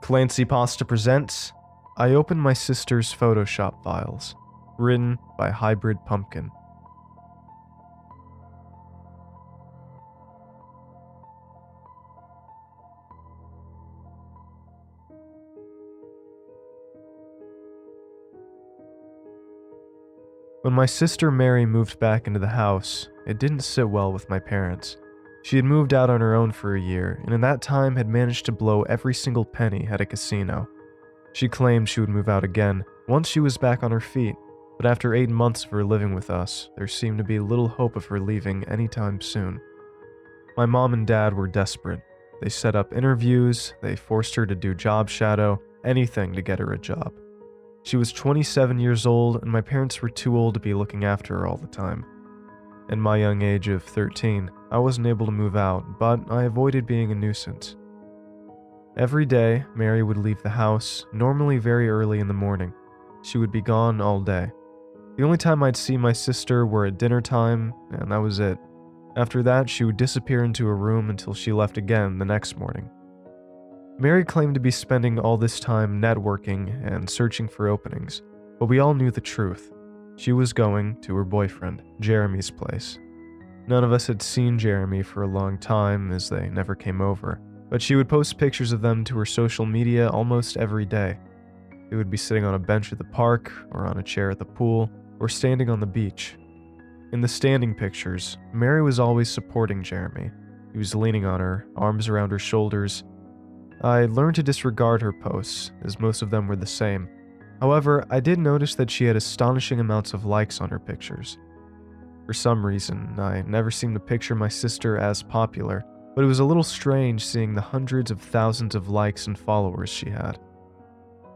ClancyPasta presents I Opened My Sister's Photoshop Files, written by HybridPumpkin. When my sister Mary moved back into the house, it didn't sit well with my parents. She had moved out on her own for a year, and in that time had managed to blow every single penny at a casino. She claimed she would move out again once she was back on her feet, but after 8 months of her living with us, there seemed to be little hope of her leaving anytime soon. My mom and dad were desperate. They set up interviews, they forced her to do job shadow, anything to get her a job. She was 27 years old, and my parents were too old to be looking after her all the time. In my young age of 13, I wasn't able to move out, but I avoided being a nuisance. Every day, Mary would leave the house, normally very early in the morning. She would be gone all day. The only time I'd see my sister were at dinner time, and that was it. After that, she would disappear into a room until she left again the next morning. Mary claimed to be spending all this time networking and searching for openings, but we all knew the truth. She was going to her boyfriend, Jeremy's place. None of us had seen Jeremy for a long time as they never came over, but she would post pictures of them to her social media almost every day. They would be sitting on a bench at the park, or on a chair at the pool, or standing on the beach. In the standing pictures, Mary was always supporting Jeremy. He was leaning on her, arms around her shoulders. I learned to disregard her posts, as most of them were the same. However, I did notice that she had astonishing amounts of likes on her pictures. For some reason, I never seemed to picture my sister as popular, but it was a little strange seeing the hundreds of thousands of likes and followers she had.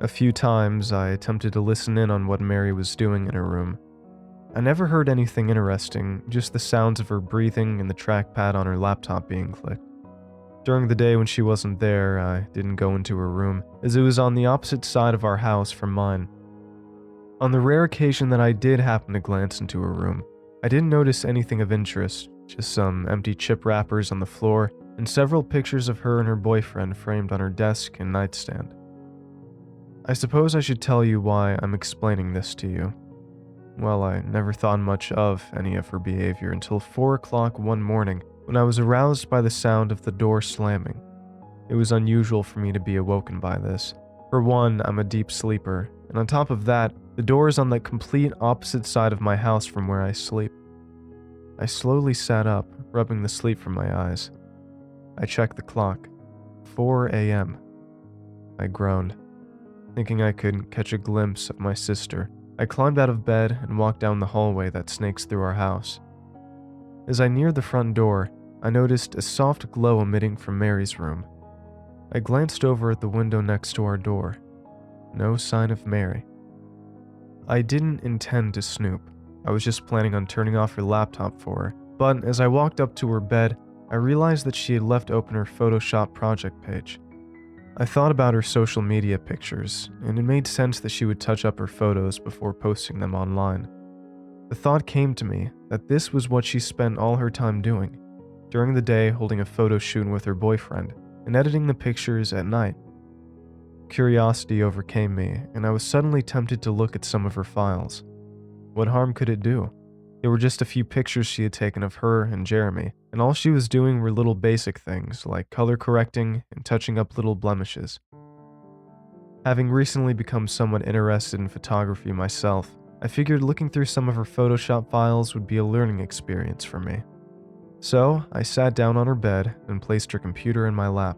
A few times, I attempted to listen in on what Mary was doing in her room. I never heard anything interesting, just the sounds of her breathing and the trackpad on her laptop being clicked. During the day when she wasn't there, I didn't go into her room, as it was on the opposite side of our house from mine. On the rare occasion that I did happen to glance into her room, I didn't notice anything of interest, just some empty chip wrappers on the floor and several pictures of her and her boyfriend framed on her desk and nightstand. I suppose I should tell you why I'm explaining this to you. Well, I never thought much of any of her behavior until 4 o'clock one morning when I was aroused by the sound of the door slamming. It was unusual for me to be awoken by this. For one, I'm a deep sleeper, and on top of that, the door is on the complete opposite side of my house from where I sleep. I slowly sat up, rubbing the sleep from my eyes. I checked the clock. 4 a.m. I groaned. Thinking I could catch a glimpse of my sister, I climbed out of bed and walked down the hallway that snakes through our house. As I neared the front door, I noticed a soft glow emitting from Mary's room. I glanced over at the window next to our door. No sign of Mary. I didn't intend to snoop. I was just planning on turning off her laptop for her, but as I walked up to her bed, I realized that she had left open her Photoshop project page. I thought about her social media pictures, and it made sense that she would touch up her photos before posting them online. The thought came to me that this was what she spent all her time doing, during the day holding a photo shoot with her boyfriend, and editing the pictures at night. Curiosity overcame me, and I was suddenly tempted to look at some of her files. What harm could it do? There were just a few pictures she had taken of her and Jeremy, and all she was doing were little basic things like color correcting and touching up little blemishes. Having recently become somewhat interested in photography myself, I figured looking through some of her Photoshop files would be a learning experience for me. So, I sat down on her bed and placed her computer in my lap.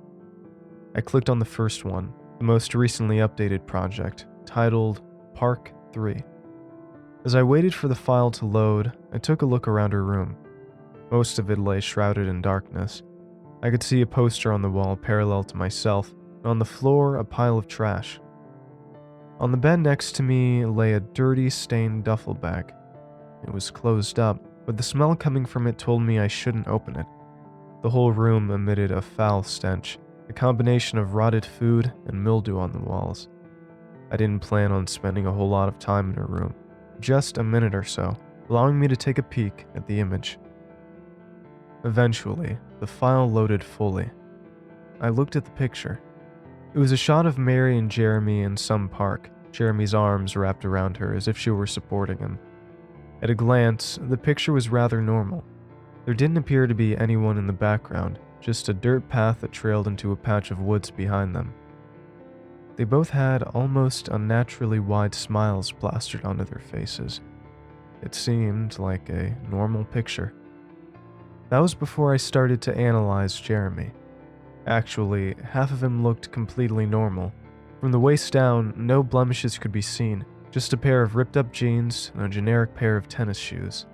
I clicked on the first one, the most recently updated project, titled Park 3. As I waited for the file to load, I took a look around her room. Most of it lay shrouded in darkness. I could see a poster on the wall parallel to myself, and on the floor a pile of trash. On the bed next to me lay a dirty, stained duffel bag. It was closed up, but the smell coming from it told me I shouldn't open it. The whole room emitted a foul stench, a combination of rotted food and mildew on the walls. I didn't plan on spending a whole lot of time in her room, just a minute or so, allowing me to take a peek at the image. Eventually, the file loaded fully. I looked at the picture. It was a shot of Mary and Jeremy in some park, Jeremy's arms wrapped around her as if she were supporting him. At a glance, the picture was rather normal. There didn't appear to be anyone in the background, just a dirt path that trailed into a patch of woods behind them. They both had almost unnaturally wide smiles plastered onto their faces. It seemed like a normal picture. That was before I started to analyze Jeremy. Actually, half of him looked completely normal. From the waist down, no blemishes could be seen, just a pair of ripped-up jeans and a generic pair of tennis shoes.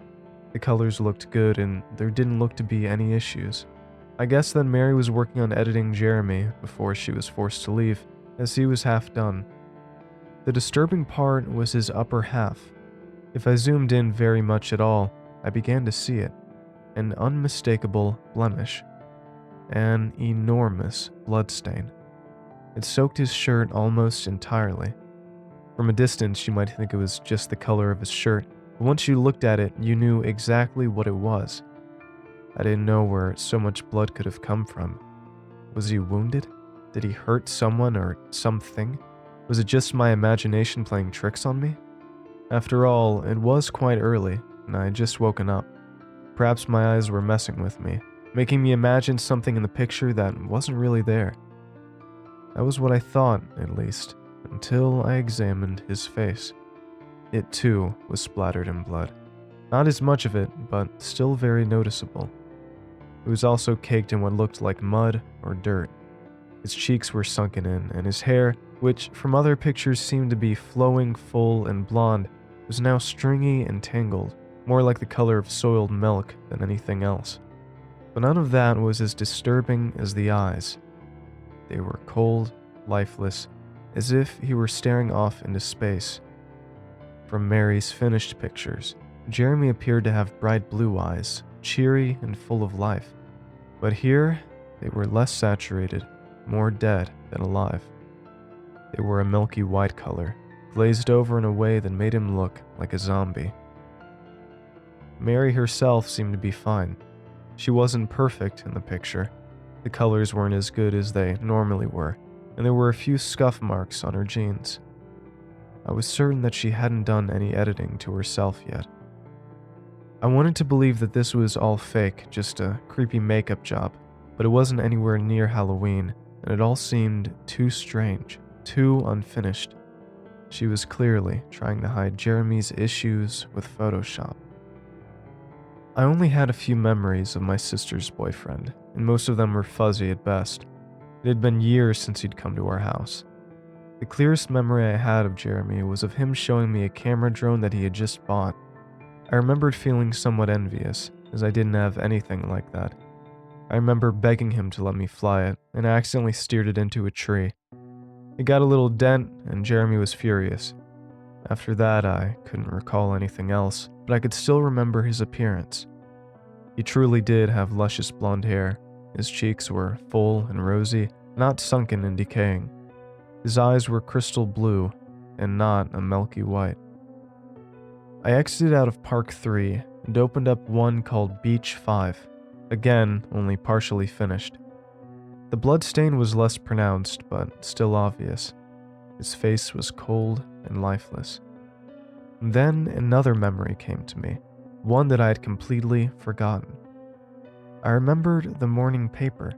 The colors looked good and there didn't look to be any issues. I guess then Mary was working on editing Jeremy before she was forced to leave, as he was half done. The disturbing part was his upper half. If I zoomed in very much at all, I began to see it. An unmistakable blemish. An enormous bloodstain. It soaked his shirt almost entirely. From a distance, you might think it was just the color of his shirt, but once you looked at it, you knew exactly what it was. I didn't know where so much blood could have come from. Was he wounded? Did he hurt someone or something? Was it just my imagination playing tricks on me? After all, it was quite early, and I had just woken up. Perhaps my eyes were messing with me, making me imagine something in the picture that wasn't really there. That was what I thought, at least, until I examined his face. It too was splattered in blood. Not as much of it, but still very noticeable. It was also caked in what looked like mud or dirt. His cheeks were sunken in, and his hair, which from other pictures seemed to be flowing, full, and blonde, was now stringy and tangled, more like the color of soiled milk than anything else. But none of that was as disturbing as the eyes. They were cold, lifeless, as if he were staring off into space. From Mary's finished pictures, Jeremy appeared to have bright blue eyes, cheery and full of life. But here, they were less saturated, more dead than alive. They were a milky white color, glazed over in a way that made him look like a zombie. Mary herself seemed to be fine. She wasn't perfect in the picture. The colors weren't as good as they normally were, and there were a few scuff marks on her jeans. I was certain that she hadn't done any editing to herself yet. I wanted to believe that this was all fake, just a creepy makeup job, but it wasn't anywhere near Halloween, and it all seemed too strange, too unfinished. She was clearly trying to hide Jeremy's issues with Photoshop. I only had a few memories of my sister's boyfriend, and most of them were fuzzy at best. It had been years since he'd come to our house. The clearest memory I had of Jeremy was of him showing me a camera drone that he had just bought. I remembered feeling somewhat envious, as I didn't have anything like that. I remember begging him to let me fly it, and I accidentally steered it into a tree. It got a little dent, and Jeremy was furious. After that, I couldn't recall anything else, but I could still remember his appearance. He truly did have luscious blonde hair. His cheeks were full and rosy, not sunken and decaying. His eyes were crystal blue, and not a milky white. I exited out of Park 3 and opened up one called Beach 5, again only partially finished. The bloodstain was less pronounced, but still obvious. His face was cold and lifeless. Then another memory came to me, one that I had completely forgotten. I remembered the morning paper.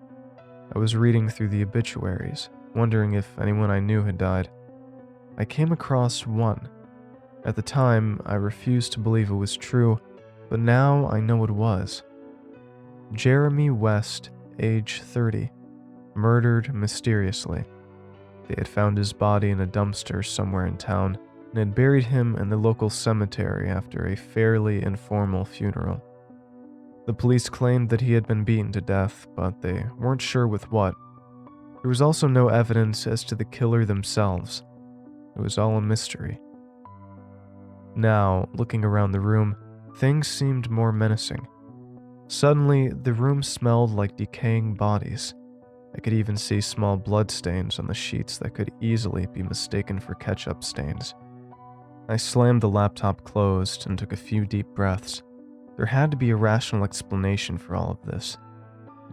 I was reading through the obituaries, wondering if anyone I knew had died. I came across one. At the time, I refused to believe it was true, but now I know it was. Jeremy West, age 30, murdered mysteriously. They had found his body in a dumpster somewhere in town and had buried him in the local cemetery after a fairly informal funeral. The police claimed that he had been beaten to death, but they weren't sure with what. There was also no evidence as to the killer themselves. It was all a mystery. Now, looking around the room, things seemed more menacing. Suddenly, the room smelled like decaying bodies. I could even see small blood stains on the sheets that could easily be mistaken for ketchup stains. I slammed the laptop closed and took a few deep breaths. There had to be a rational explanation for all of this.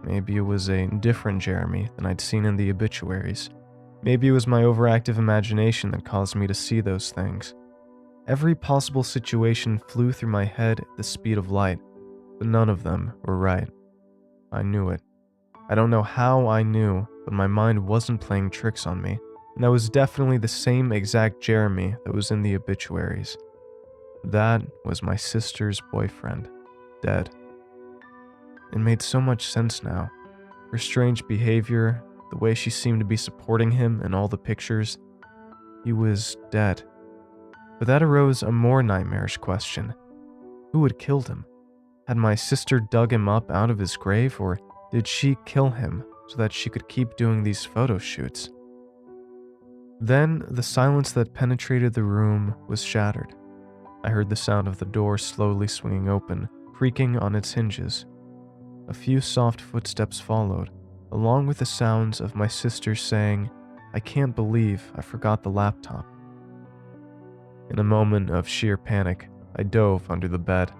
Maybe it was a different Jeremy than I'd seen in the obituaries. Maybe it was my overactive imagination that caused me to see those things. Every possible situation flew through my head at the speed of light, but none of them were right. I knew it. I don't know how I knew, but my mind wasn't playing tricks on me, and I was definitely the same exact Jeremy that was in the obituaries. That was my sister's boyfriend, dead. It made so much sense now. Her strange behavior, the way she seemed to be supporting him in all the pictures. He was dead. But that arose a more nightmarish question. Who had killed him? Had my sister dug him up out of his grave, or did she kill him so that she could keep doing these photo shoots? Then, the silence that penetrated the room was shattered. I heard the sound of the door slowly swinging open, creaking on its hinges. A few soft footsteps followed, along with the sounds of my sister saying, "I can't believe I forgot the laptop." In a moment of sheer panic, I dove under the bed.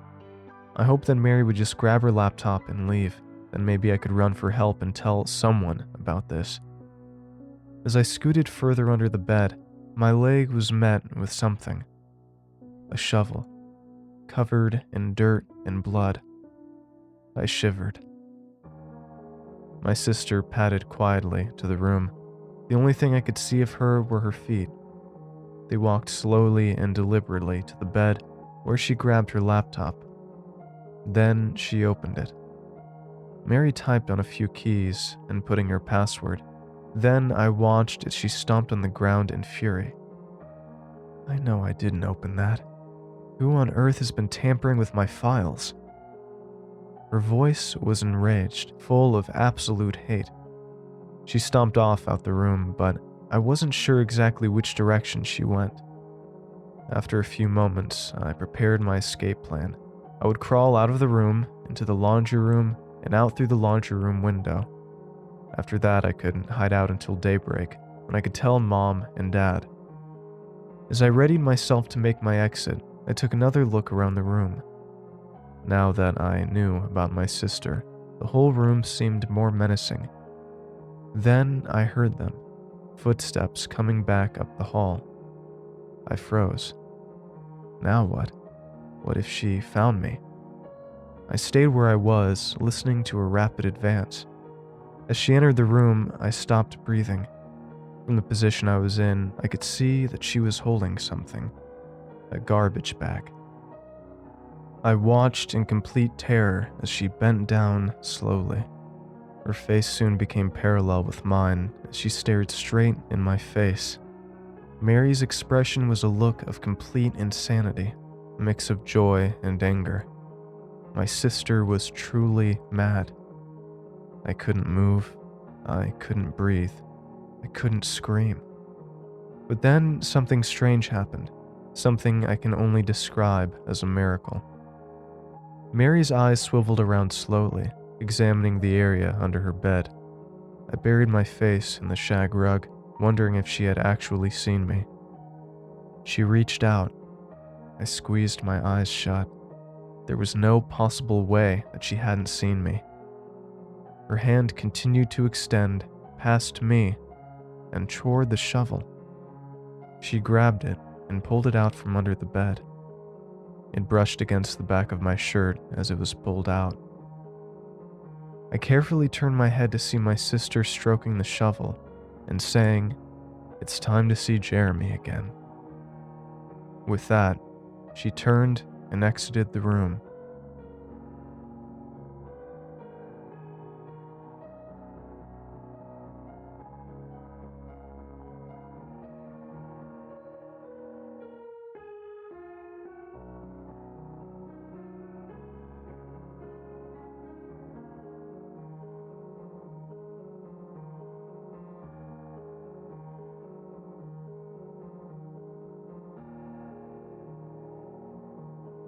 I hoped that Mary would just grab her laptop and leave, then maybe I could run for help and tell someone about this. As I scooted further under the bed, my leg was met with something. A shovel, covered in dirt and blood. I shivered. My sister padded quietly to the room. The only thing I could see of her were her feet. They walked slowly and deliberately to the bed where she grabbed her laptop. Then she opened it. Mary typed on a few keys and put in her password. Then I watched as she stomped on the ground in fury. I know I didn't open that. Who on earth has been tampering with my files? Her voice was enraged, full of absolute hate. She stomped off out the room, but I wasn't sure exactly which direction she went. After a few moments, I prepared my escape plan. I would crawl out of the room, into the laundry room, and out through the laundry room window. After that, I could hide out until daybreak, when I could tell Mom and Dad. As I readied myself to make my exit, I took another look around the room. Now that I knew about my sister, the whole room seemed more menacing. Then I heard them, footsteps coming back up the hall. I froze. Now what? What if she found me? I stayed where I was, listening to her rapid advance. As she entered the room, I stopped breathing. From the position I was in, I could see that she was holding something. A garbage bag. I watched in complete terror as she bent down slowly. Her face soon became parallel with mine as she stared straight in my face. Mary's expression was a look of complete insanity, a mix of joy and anger. My sister was truly mad. I couldn't move. I couldn't breathe. I couldn't scream. But then something strange happened, something I can only describe as a miracle. Mary's eyes swiveled around slowly, examining the area under her bed. I buried my face in the shag rug, wondering if she had actually seen me. She reached out. I squeezed my eyes shut. There was no possible way that she hadn't seen me. Her hand continued to extend past me and toward the shovel. She grabbed it and pulled it out from under the bed. It brushed against the back of my shirt as it was pulled out. I carefully turned my head to see my sister stroking the shovel and saying, "It's time to see Jeremy again." With that, she turned and exited the room.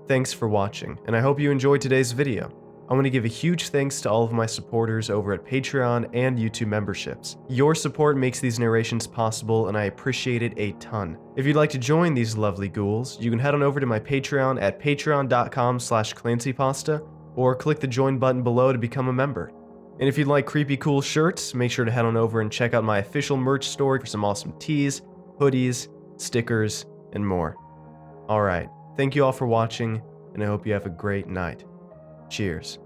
Thanks for watching, and I hope you enjoyed today's video. I want to give a huge thanks to all of my supporters over at Patreon and YouTube memberships. Your support makes these narrations possible, and I appreciate it a ton. If you'd like to join these lovely ghouls, you can head on over to my Patreon at patreon.com/ClancyPasta, or click the join button below to become a member. And if you'd like creepy cool shirts, make sure to head on over and check out my official merch store for some awesome tees, hoodies, stickers, and more. Alright, thank you all for watching, and I hope you have a great night. Cheers.